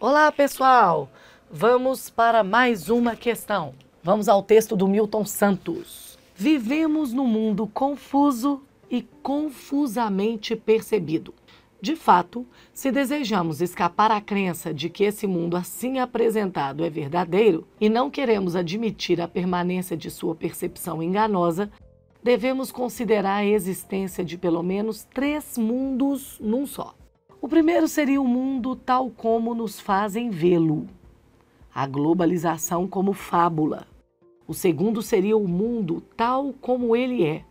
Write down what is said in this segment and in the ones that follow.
Olá, pessoal! Vamos para mais uma questão. Vamos ao texto do Milton Santos. Vivemos num mundo confuso e confusamente percebido. De fato, se desejamos escapar à crença de que esse mundo assim apresentado é verdadeiro e não queremos admitir a permanência de sua percepção enganosa, devemos considerar a existência de pelo menos 3 mundos num só. O primeiro seria o mundo tal como nos fazem vê-lo, a globalização como fábula. O segundo seria o mundo tal como ele é,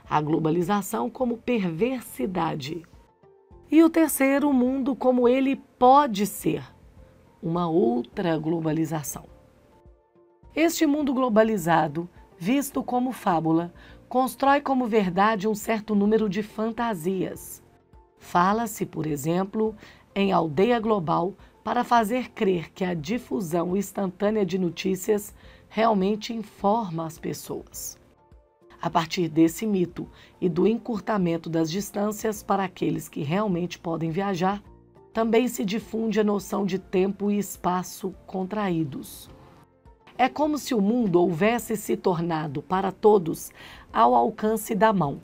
a globalização como perversidade. E o terceiro, o mundo como ele pode ser, uma outra globalização. Este mundo globalizado, visto como fábula, constrói como verdade um certo número de fantasias. Fala-se, por exemplo, em aldeia global para fazer crer que a difusão instantânea de notícias realmente informa as pessoas. A partir desse mito e do encurtamento das distâncias para aqueles que realmente podem viajar, também se difunde a noção de tempo e espaço contraídos. É como se o mundo houvesse se tornado para todos ao alcance da mão.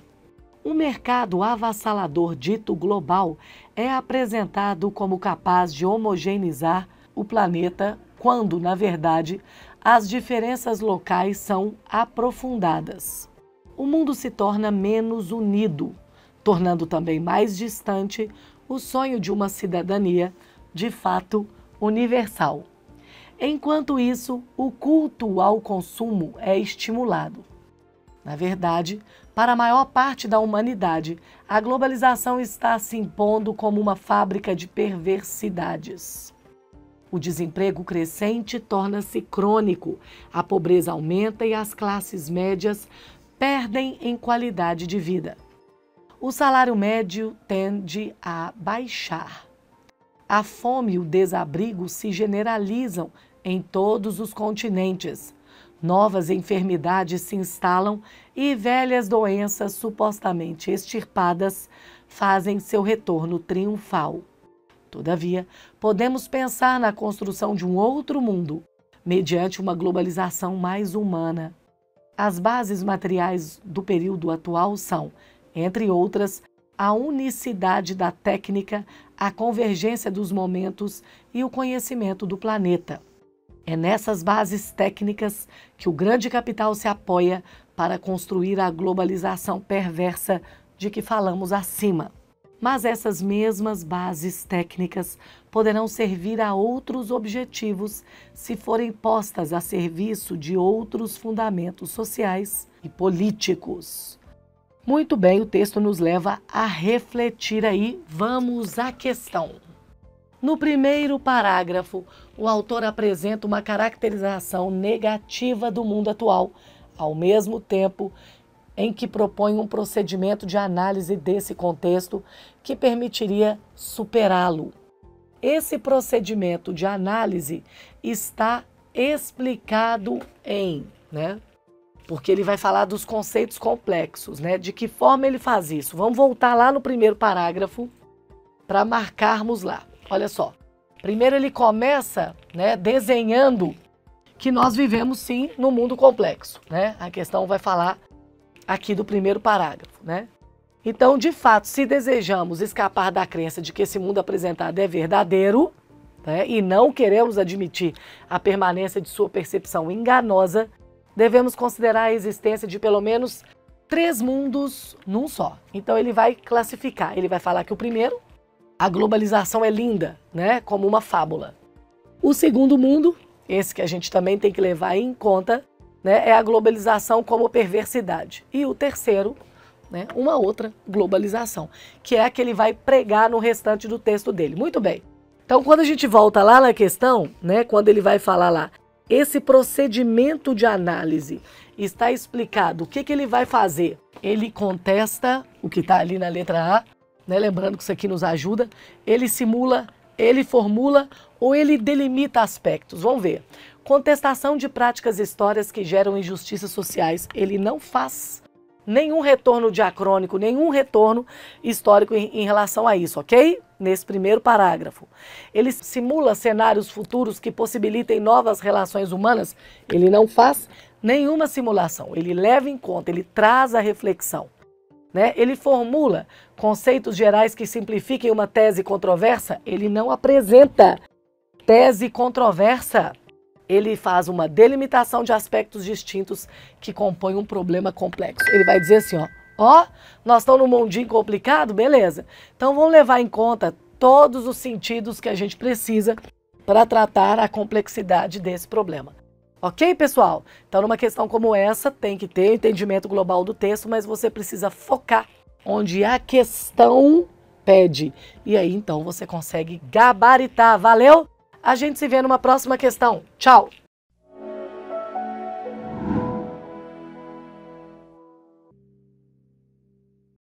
Um mercado avassalador dito global é apresentado como capaz de homogeneizar o planeta quando, na verdade, as diferenças locais são aprofundadas. O mundo se torna menos unido, tornando também mais distante o sonho de uma cidadania, de fato, universal. Enquanto isso, o culto ao consumo é estimulado. Na verdade, para a maior parte da humanidade, a globalização está se impondo como uma fábrica de perversidades. O desemprego crescente torna-se crônico, a pobreza aumenta e as classes médias perdem em qualidade de vida. O salário médio tende a baixar. A fome e o desabrigo se generalizam em todos os continentes. Novas enfermidades se instalam e velhas doenças supostamente extirpadas fazem seu retorno triunfal. Todavia, podemos pensar na construção de um outro mundo, mediante uma globalização mais humana. As bases materiais do período atual são, entre outras, a unicidade da técnica, a convergência dos momentos e o conhecimento do planeta. É nessas bases técnicas que o grande capital se apoia para construir a globalização perversa de que falamos acima. Mas essas mesmas bases técnicas poderão servir a outros objetivos se forem postas a serviço de outros fundamentos sociais e políticos. Muito bem, o texto nos leva a refletir aí. Vamos à questão. No primeiro parágrafo, o autor apresenta uma caracterização negativa do mundo atual, ao mesmo tempo em que propõe um procedimento de análise desse contexto que permitiria superá-lo. Esse procedimento de análise está explicado porque ele vai falar dos conceitos complexos, de que forma ele faz isso. Vamos voltar lá no primeiro parágrafo para marcarmos lá. Olha só, primeiro ele começa desenhando que nós vivemos sim num mundo complexo. A questão vai falar aqui do primeiro parágrafo. Então, de fato, se desejamos escapar da crença de que esse mundo apresentado é verdadeiro e não queremos admitir a permanência de sua percepção enganosa, devemos considerar a existência de pelo menos 3 mundos num só. Então, ele vai classificar, ele vai falar que o primeiro, a globalização é linda, como uma fábula. O segundo mundo, esse que a gente também tem que levar em conta, é a globalização como perversidade. E o terceiro, uma outra globalização, que é a que ele vai pregar no restante do texto dele. Muito bem. Então, quando a gente volta lá na questão, quando ele vai falar lá, esse procedimento de análise está explicado. O que ele vai fazer? Ele contesta o que está ali na letra A, lembrando que isso aqui nos ajuda. Ele simula, ele formula ou ele delimita aspectos. Vamos ver. Contestação de práticas e histórias que geram injustiças sociais. Ele não faz. nenhum retorno diacrônico, nenhum retorno histórico em relação a isso, ok? Nesse primeiro parágrafo. Ele simula cenários futuros que possibilitem novas relações humanas? Ele não faz nenhuma simulação, ele leva em conta, ele traz a reflexão. Né? Ele formula conceitos gerais que simplifiquem uma tese controversa? Ele não apresenta tese controversa. Ele faz uma delimitação de aspectos distintos que compõem um problema complexo. Ele vai dizer assim, ó, nós estamos num mundinho complicado, beleza. Então vamos levar em conta todos os sentidos que a gente precisa para tratar a complexidade desse problema. Ok, pessoal? Então, numa questão como essa, tem que ter entendimento global do texto, mas você precisa focar onde a questão pede. E aí, então, você consegue gabaritar. Valeu? A gente se vê numa próxima questão. Tchau!